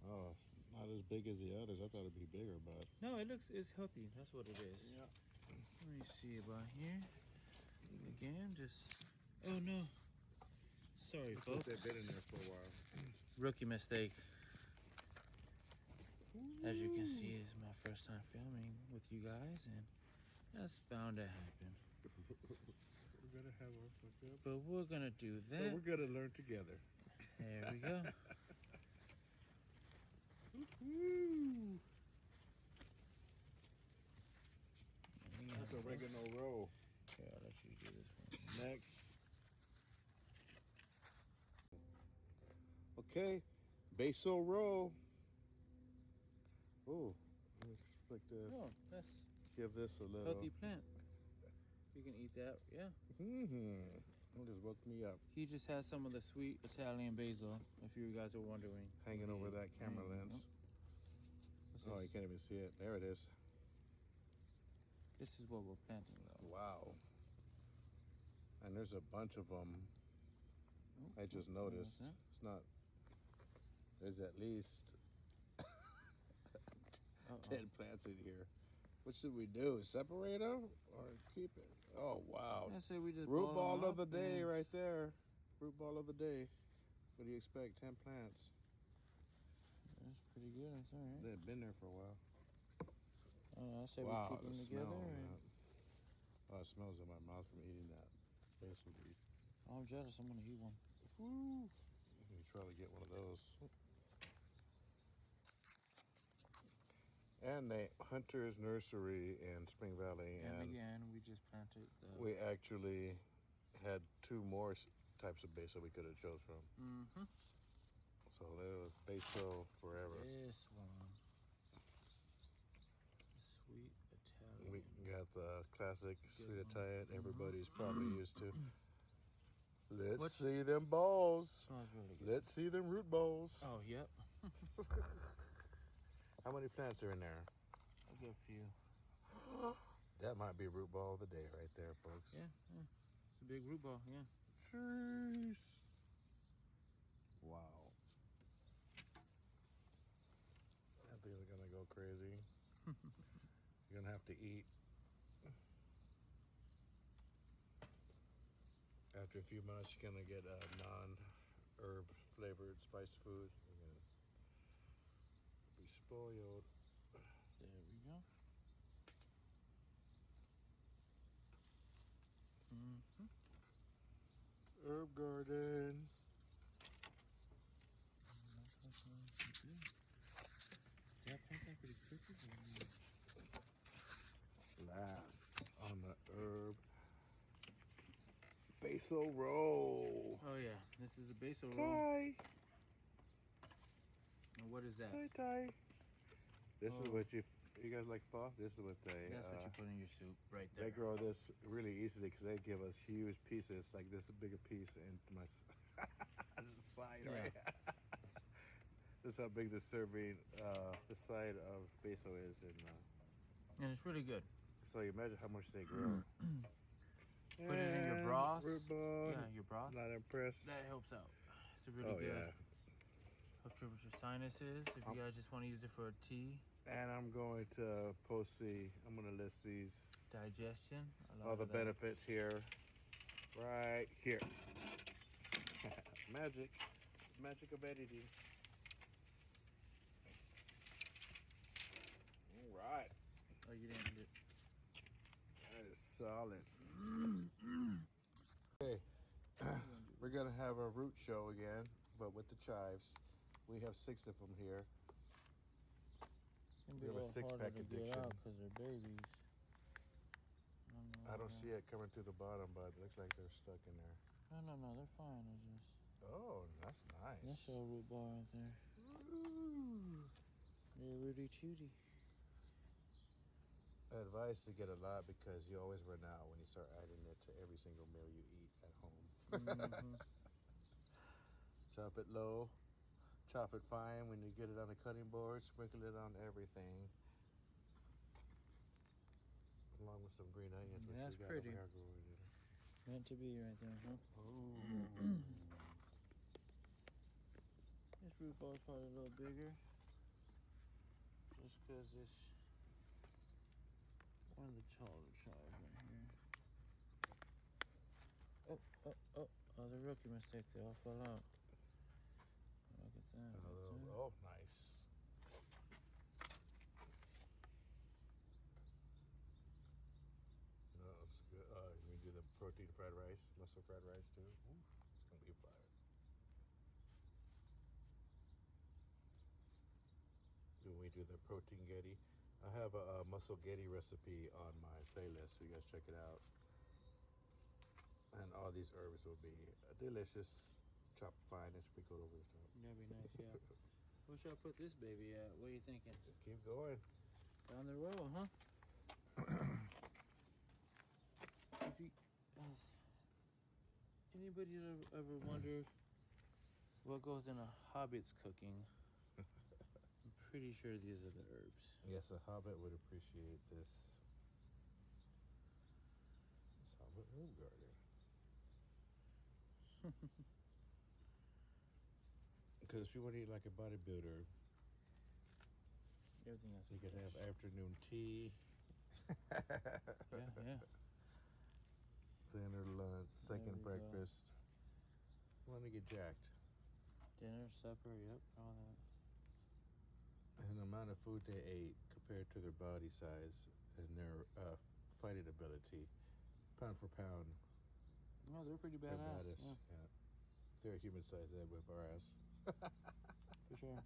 Speaker 1: Oh, it's not as big as the others. I thought it'd be bigger, but
Speaker 2: No, it's healthy. That's what it is.
Speaker 1: yeah.
Speaker 2: Let me see about here. Again, just. Oh no. Sorry,
Speaker 1: Looks like
Speaker 2: folks.
Speaker 1: they've been in there for a while.
Speaker 2: Rookie mistake. As you can see, it's my first time filming with you guys, and that's bound to happen.
Speaker 1: We're gonna have our fuck up.
Speaker 2: But we're gonna do
Speaker 1: So we're
Speaker 2: that.
Speaker 1: gonna learn together.
Speaker 2: There we go.
Speaker 1: Woo!
Speaker 2: Yeah,
Speaker 1: That's oregano roll.
Speaker 2: Okay, I'll let you do this one.
Speaker 1: Next. Okay, basil roll. Oh, let me flick this.
Speaker 2: Oh, that's
Speaker 1: Give this a little.
Speaker 2: healthy plant. You can eat that, yeah.
Speaker 1: It just woke me up.
Speaker 2: He just has some of the sweet Italian basil, if you guys are wondering.
Speaker 1: Hanging over that camera lens.
Speaker 2: This
Speaker 1: Oh,
Speaker 2: is-
Speaker 1: you can't even see it. There it is.
Speaker 2: This is what we're planting, though.
Speaker 1: Wow. And there's a bunch of them.
Speaker 2: Oh,
Speaker 1: I just
Speaker 2: what was
Speaker 1: noticed.
Speaker 2: that?
Speaker 1: It's not. There's at least
Speaker 2: Uh-oh.
Speaker 1: 10 plants in here. What should we do? Separate them or keep it? Oh, wow.
Speaker 2: I say we just
Speaker 1: Root
Speaker 2: ball
Speaker 1: ball
Speaker 2: them
Speaker 1: of the
Speaker 2: up
Speaker 1: day
Speaker 2: and-
Speaker 1: right there. Root ball of the day. What do you expect? 10 plants.
Speaker 2: That's pretty good. That's all right.
Speaker 1: They've been there for a while.
Speaker 2: I say
Speaker 1: Wow,
Speaker 2: we keep
Speaker 1: the
Speaker 2: them
Speaker 1: smell
Speaker 2: together.
Speaker 1: on
Speaker 2: And
Speaker 1: that. Oh, it smells in my mouth from eating that basil beef.
Speaker 2: I'm jealous. I'm gonna eat one.
Speaker 1: Woo! You should probably get one of those. And the Hunter's Nursery in Spring Valley.
Speaker 2: And again, we just planted the.
Speaker 1: We actually had two more types of basil we could have chose from.
Speaker 2: Mm-hmm.
Speaker 1: So there was basil forever.
Speaker 2: This one. Sweet Italian.
Speaker 1: We got the classic
Speaker 2: Good
Speaker 1: sweet
Speaker 2: one.
Speaker 1: Italian everybody's probably used to. Let's
Speaker 2: What's-
Speaker 1: see them balls.
Speaker 2: Oh, it's really good.
Speaker 1: Let's see them root balls.
Speaker 2: Oh, yep.
Speaker 1: How many plants are in there?
Speaker 2: I'll get a few.
Speaker 1: That might be root ball of the day right there, folks.
Speaker 2: Yeah. It's a big root ball, yeah.
Speaker 1: Jeez. Wow. That thing's gonna go crazy. You're gonna have to eat. After a few months, you're gonna get a non-herb flavored spiced food. You're gonna be spoiled.
Speaker 2: There we go. Mm-hmm.
Speaker 1: Herb garden.
Speaker 2: Did I plant that pretty quickly?
Speaker 1: Last on the herb. Basil roll.
Speaker 2: Oh yeah, this is the basil roll.
Speaker 1: Tie.
Speaker 2: And what is that?
Speaker 1: Tie tie. This is
Speaker 2: Oh.
Speaker 1: what you guys like pho? This is what they
Speaker 2: That's what you put in your soup right there.
Speaker 1: they grow this really easily because they give us huge pieces like this big a piece in my side, right? This is how big the serving the side of basil is
Speaker 2: And it's really good.
Speaker 1: so you imagine how much they grow.
Speaker 2: Put it in your broth.
Speaker 1: Root ball.
Speaker 2: Yeah, your broth.
Speaker 1: Not impressed.
Speaker 2: That helps out. It's a really
Speaker 1: Oh
Speaker 2: good.
Speaker 1: yeah.
Speaker 2: Helps with your sinuses. If you guys just want to use it for a tea.
Speaker 1: And I'm going to I'm going to list these,
Speaker 2: Digestion.
Speaker 1: all the benefits here, right here. Magic of editing. All right,
Speaker 2: Oh, you didn't do
Speaker 1: that is solid. Okay, we're going to have a root show again, but with the chives. We have 6 of them here.
Speaker 2: It'll be
Speaker 1: We
Speaker 2: a
Speaker 1: have a
Speaker 2: little
Speaker 1: six-pack
Speaker 2: harder to get
Speaker 1: addiction.
Speaker 2: out because they're babies.
Speaker 1: I don't see it coming through the bottom, but it looks like they're stuck in there.
Speaker 2: No, they're fine. It's just
Speaker 1: Oh, that's nice.
Speaker 2: that's your root ball right there.
Speaker 1: Ooh.
Speaker 2: Yeah, Rudy Tooty.
Speaker 1: Advice to get a lot because you always run out when you start adding it to every single meal you eat at home.
Speaker 2: Mhm.
Speaker 1: Chop it low, chop it fine. When you get it on the cutting board, sprinkle it on everything. Along with some green onions, which
Speaker 2: That's
Speaker 1: we got
Speaker 2: pretty.
Speaker 1: over here growing.
Speaker 2: Meant to be right there, huh?
Speaker 1: Oh.
Speaker 2: This root ball is probably a little bigger. Just because it's one of the taller chives right here. Oh, the rookie mistake. They all fell out. Look at that. That's it.
Speaker 1: Oh, nice. No, it's good. We do the protein fried rice, mussel fried rice too. Ooh, it's gonna be fire. When we do the protein getty, I have a mussel getty recipe on my playlist, so you guys check it out. And all these herbs will be delicious, chopped fine and sprinkled over the top.
Speaker 2: That'd be nice, yeah. Where should I put this baby at? What are you thinking?
Speaker 1: Just keep going.
Speaker 2: Down the road, huh? Has anybody ever wondered what goes in a hobbit's cooking? I'm pretty sure these are the herbs.
Speaker 1: Yes, a hobbit would appreciate this. This hobbit herb garden. Because if you want to eat like a bodybuilder,
Speaker 2: Everything else.
Speaker 1: you could have afternoon tea.
Speaker 2: Yeah.
Speaker 1: Dinner, lunch,
Speaker 2: There
Speaker 1: second
Speaker 2: we go.
Speaker 1: breakfast. Want to get jacked.
Speaker 2: Dinner, supper, yep, all that.
Speaker 1: And the amount of food they ate compared to their body size and their fighting ability. Pound for pound,
Speaker 2: No, they're pretty
Speaker 1: they're
Speaker 2: badass.
Speaker 1: baddest.
Speaker 2: Yeah,
Speaker 1: Yeah. If they're a human size, they'd whip our ass.
Speaker 2: for sure.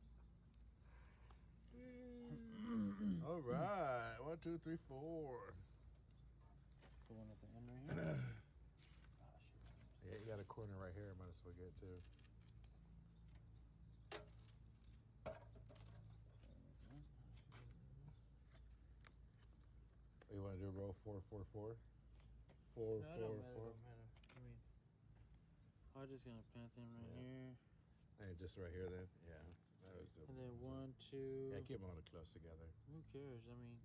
Speaker 1: All right, 1, 2, 3, 4.
Speaker 2: The one at the end right here. Oh, shit.
Speaker 1: Yeah, you got a corner right here. Might as well get too. You want to do roll 4, 4, 4? 4,
Speaker 2: No, it
Speaker 1: 4,
Speaker 2: don't matter.
Speaker 1: 4.
Speaker 2: Don't matter. I mean, I'm just gonna plant them right
Speaker 1: Yeah.
Speaker 2: here,
Speaker 1: And just right here then? Yeah. That was good.
Speaker 2: and then 1, 2.
Speaker 1: Yeah, keep them all close together.
Speaker 2: Who cares? I mean,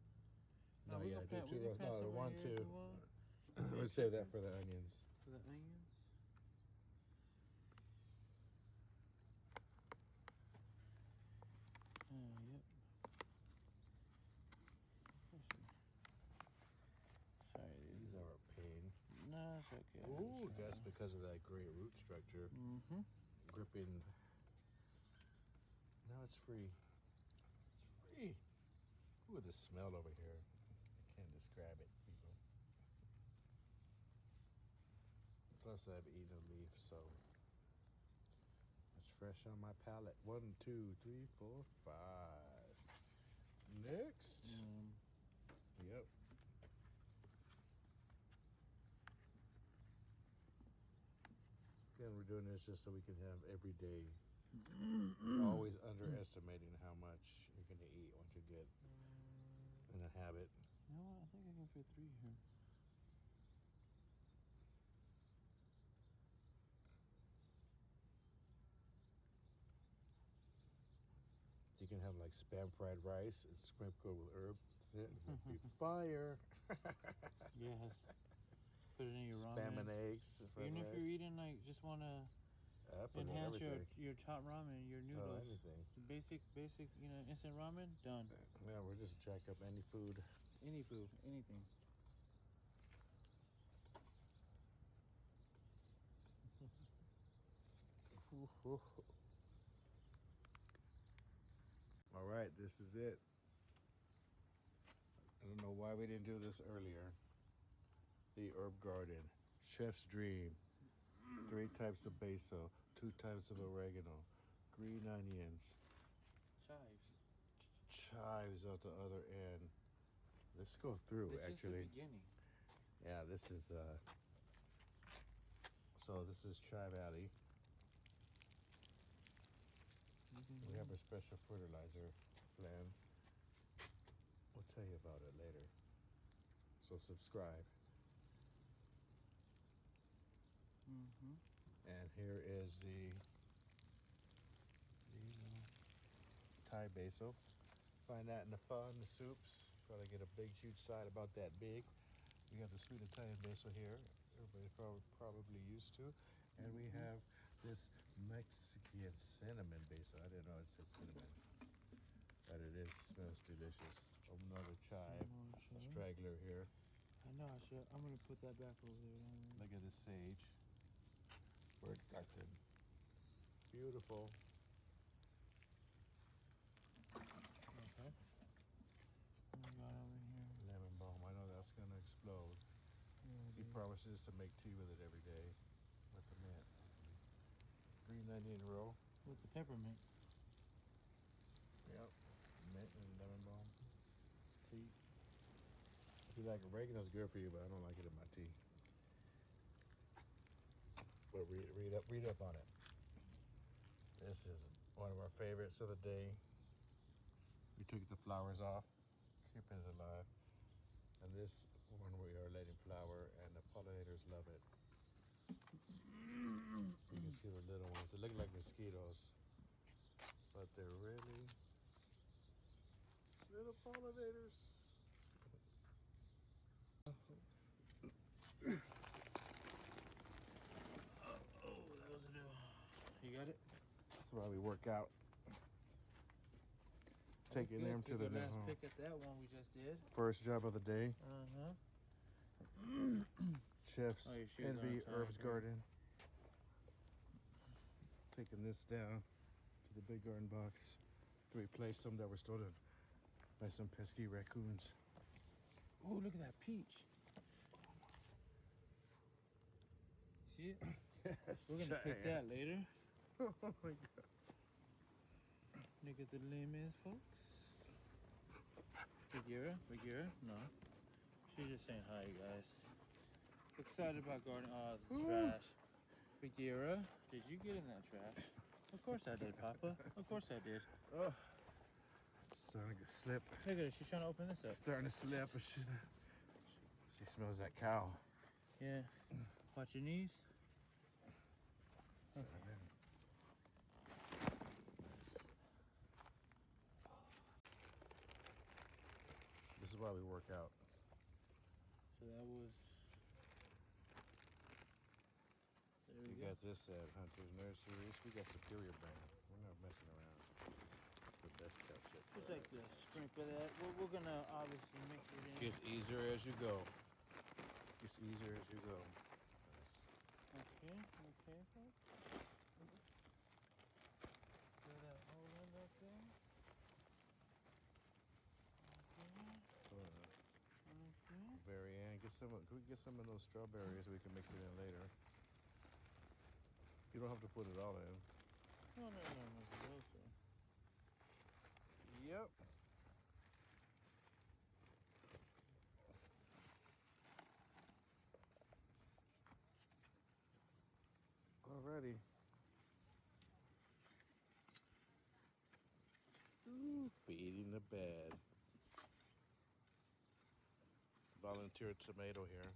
Speaker 1: No,
Speaker 2: we
Speaker 1: yeah,
Speaker 2: can
Speaker 1: do
Speaker 2: plant,
Speaker 1: 2
Speaker 2: we can
Speaker 1: rows.
Speaker 2: plant
Speaker 1: No,
Speaker 2: some right
Speaker 1: 1,
Speaker 2: here if we
Speaker 1: 2.
Speaker 2: want.
Speaker 1: We'll save that for the onions.
Speaker 2: For the onions. Yep. Sorry,
Speaker 1: These
Speaker 2: dude.
Speaker 1: are a pain.
Speaker 2: No, it's okay.
Speaker 1: Ooh, that's because of that great root structure.
Speaker 2: Mm-hmm.
Speaker 1: Gripping. Now it's free. It's free. Ooh, the smell over here. I can't describe it, people. Plus, I've eaten a leaf, so it's fresh on my palate. 1, 2, 3, 4, 5. Next. Yep. Again, we're doing this just so we can have every day. Always underestimating how much you're going to eat once you get in a habit.
Speaker 2: You know what? I think I can fit 3 here.
Speaker 1: You can have like spam fried rice and sprinkled with herbs. It would be fire.
Speaker 2: Yes. Put it in your
Speaker 1: Spam
Speaker 2: ramen.
Speaker 1: and eggs. fried
Speaker 2: Even if
Speaker 1: rice.
Speaker 2: you're eating like just want to
Speaker 1: I put it on
Speaker 2: enhance
Speaker 1: everything.
Speaker 2: your top ramen, your
Speaker 1: Oh,
Speaker 2: noodles.
Speaker 1: anything.
Speaker 2: Basic, you know, instant ramen, done.
Speaker 1: Yeah, we'll just jack up any food.
Speaker 2: Any food, anything.
Speaker 1: All right, this is it. I don't know why we didn't do this earlier. The herb garden, chef's dream. 3 types of basil, 2 types of oregano, green onions,
Speaker 2: Chives.
Speaker 1: chives at the other end. Let's go through
Speaker 2: It's just the
Speaker 1: actually.
Speaker 2: beginning.
Speaker 1: Yeah, this is so this is Chive Alley. We have a special fertilizer plan. We'll tell you about it later. So subscribe.
Speaker 2: Mm-hmm.
Speaker 1: And here is the Thai basil. Find that in the pho and the soups. Probably get a big, huge side about that big. We got the sweet Italian basil here. Everybody's probably used to. And we have this Mexican cinnamon basil. I didn't know it said cinnamon. But it is, smells delicious. Another chive, a straggler here.
Speaker 2: I know I should. I'm gonna put that back over there.
Speaker 1: Look at this sage. Bird garden. Beautiful.
Speaker 2: Okay. What we got over here?
Speaker 1: Lemon balm. I know that's gonna explode. He promises to make tea with it every day with the mint. Green onion roll.
Speaker 2: With the peppermint.
Speaker 1: Yep. Mint and lemon balm. Tea. If you like oregano's good for you, but I don't like it in my tea. But read up on it. This is one of our favorites of the day. We took the flowers off, keeping it alive. And this one we are letting flower, and the pollinators love it. You can see the little ones. They look like mosquitoes, but they're really little pollinators.
Speaker 2: Oh, that was a new. You got it?
Speaker 1: That's why we work out. Taking them to the
Speaker 2: last pick at that one we just did.
Speaker 1: first job of the day. Chef's
Speaker 2: Oh, your shoes
Speaker 1: Envy
Speaker 2: aren't tied,
Speaker 1: Herbs
Speaker 2: right?
Speaker 1: Garden. Taking this down to the big garden box to replace some that were stolen by some pesky raccoons.
Speaker 2: Oh, look at that peach. See it?
Speaker 1: Yes,
Speaker 2: We're gonna pick that
Speaker 1: giant.
Speaker 2: later.
Speaker 1: Oh my god.
Speaker 2: Look at the lemons, folks. Bagheera? Bagheera? No. She's just saying hi, guys. Excited about gardening. Oh, the
Speaker 1: Ooh.
Speaker 2: trash. Bagheera, did you get in that trash? Of course I did, Papa. Of course I did.
Speaker 1: Oh, starting to slip.
Speaker 2: Look at her. She's trying to open this up.
Speaker 1: Starting to slip. She smells that cow.
Speaker 2: Yeah. Watch your knees.
Speaker 1: Okay.
Speaker 2: Okay.
Speaker 1: This is why we work out.
Speaker 2: So that was. There we
Speaker 1: We
Speaker 2: go.
Speaker 1: got this at Hunter's Nurseries. We got Superior brand. We're not messing around. The best kept shit.
Speaker 2: Just like this. Sprinkle that. We're gonna obviously mix it in.
Speaker 1: Gets easier as you go. Gets easier as you go.
Speaker 2: Okay. Okay, folks. Throw that all in up there. Okay. Okay.
Speaker 1: Very end. Can we get some of those strawberries? We can mix it in later. You don't have to put it all in.
Speaker 2: No, sir.
Speaker 1: Yep. Alrighty. Ooh, feeding the bed. Volunteer tomato here.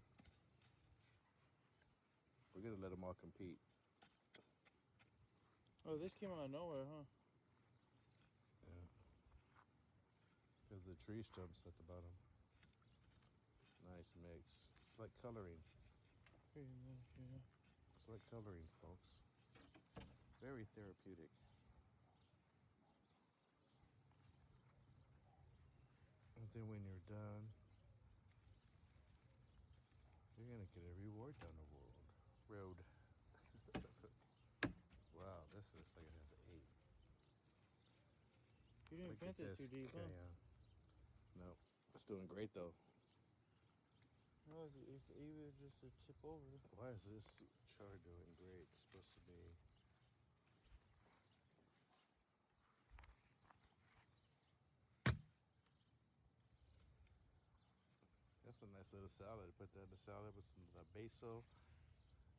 Speaker 1: We're gonna let them all compete.
Speaker 2: Oh, this came out of nowhere, huh?
Speaker 1: Yeah. Because the tree stumps at the bottom. Nice mix. It's like coloring.
Speaker 2: Pretty much, yeah.
Speaker 1: It's like coloring, folks. Very therapeutic. And then when you're done, you're gonna get a reward down the road. Wow, this looks like it has 8.
Speaker 2: You didn't
Speaker 1: Look
Speaker 2: plant
Speaker 1: at
Speaker 2: this too deep, huh?
Speaker 1: cayenne. No, it's doing great though.
Speaker 2: No, it's even just a tip over.
Speaker 1: Why is this char doing great? It's supposed to be. That's a nice little salad. Put that in the salad with some basil.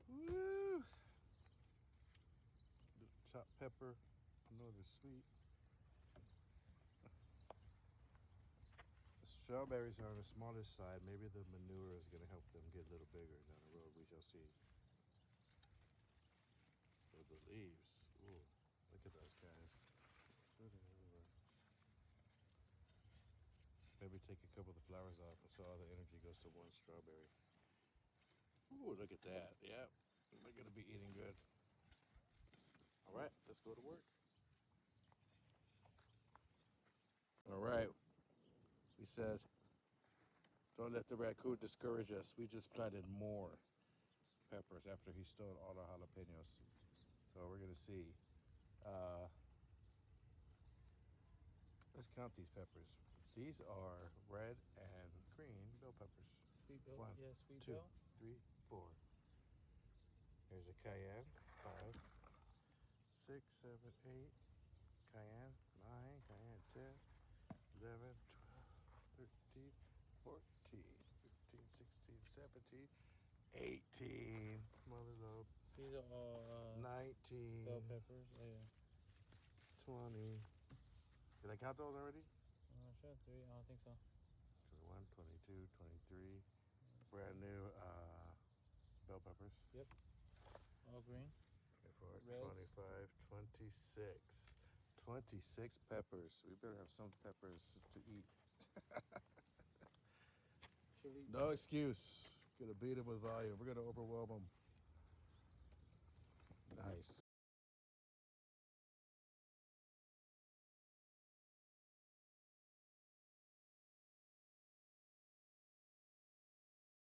Speaker 1: Woo! Chopped pepper. I know they're sweet. The strawberries are on the smallest side. Maybe the manure is going to help them get a little bigger down the road. We shall see. So the leaves. Ooh, look at those guys. Maybe take a couple of the flowers off and so all the energy goes to one strawberry. Ooh, look at that. Yep. They're going to be eating good. All right, let's go to work. All right. We said, don't let the raccoon discourage us. We just planted more peppers after he stole all our jalapenos. So we're going to see. Let's count these peppers. These are red and green bell peppers.
Speaker 2: Sweet bell?
Speaker 1: 1,
Speaker 2: Yeah, sweet
Speaker 1: 2,
Speaker 2: bell.
Speaker 1: 3, 4. There's a cayenne. 5, 6, 7, 8. Cayenne. 9. Cayenne. 10, 11, 12, 13, 14, 15, 16, 17, 18. Mother love.
Speaker 2: These are all
Speaker 1: 19.
Speaker 2: bell peppers. Oh, yeah.
Speaker 1: 20. Did I count those already?
Speaker 2: Sure, 3. I don't think so.
Speaker 1: 21, 22, 23. Brand new bell peppers.
Speaker 2: Yep. All green.
Speaker 1: 24,
Speaker 2: Reds.
Speaker 1: 25, 26. 26 peppers. We better have some peppers to eat.
Speaker 2: Chili.
Speaker 1: No excuse. Gonna beat them with volume. We're gonna overwhelm them. Nice.